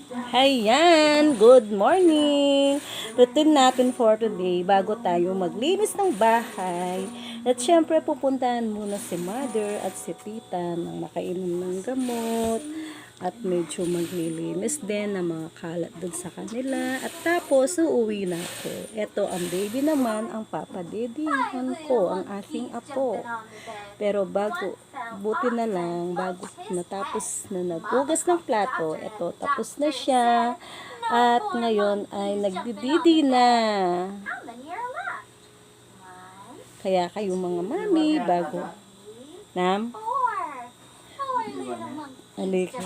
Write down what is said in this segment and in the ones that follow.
Hayan, good morning! Routine natin for today bago tayo maglinis ng bahay. At syempre pupuntahan muna si mother at si tita nang makainom ng gamot. At medyo maglilinis din ng mga kalat dun sa kanila. At tapos uuwi na ako. Ito ang baby naman, ang papadedihan ko, ang aking apo. Pero buti na lang, bago natapos na naghugas ng plato, ito tapos na siya. At ngayon ay nagdididi na. Kaya kayong mga mami, Nam? Halika.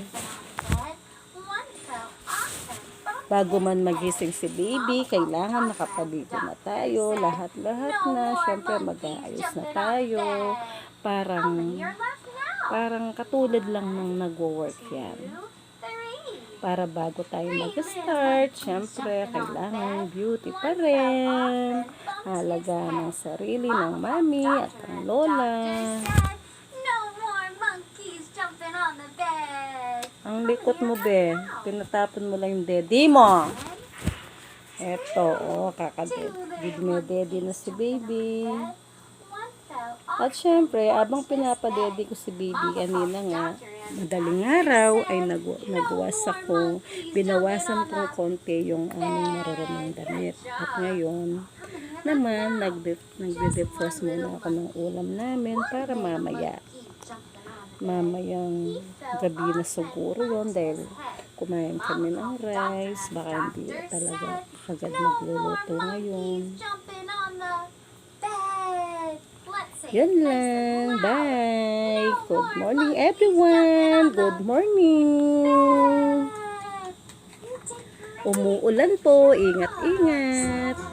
Bago man magising si baby, kailangan nakapaligo na tayo. Lahat-lahat na. Siyempre mag-aayos na tayo. Parang katulad lang ng nagwo-work yan. Para bago tayo mag-start, siyempre kailangan beauty pa rin. Halaga ng sarili ng mami at ng lola. Ang likot mo, be. Tinatapon mo lang yung daddy mo. Eto, kakadedi na si baby. At syempre, abang pinapadedi ko si baby kanina nga, madaling araw ay nagwas ako. Binawasan kong konti yung aming maruruming damit. At ngayon, naman, nagde-defrost muna ako ng ulam namin para mamayang gabi na siguro yun dahil kumain kami ng rice, baka hindi talaga agad magluluto ngayon. Yun lang, bye! Good morning everyone! Good morning! Umuulan po, ingat-ingat!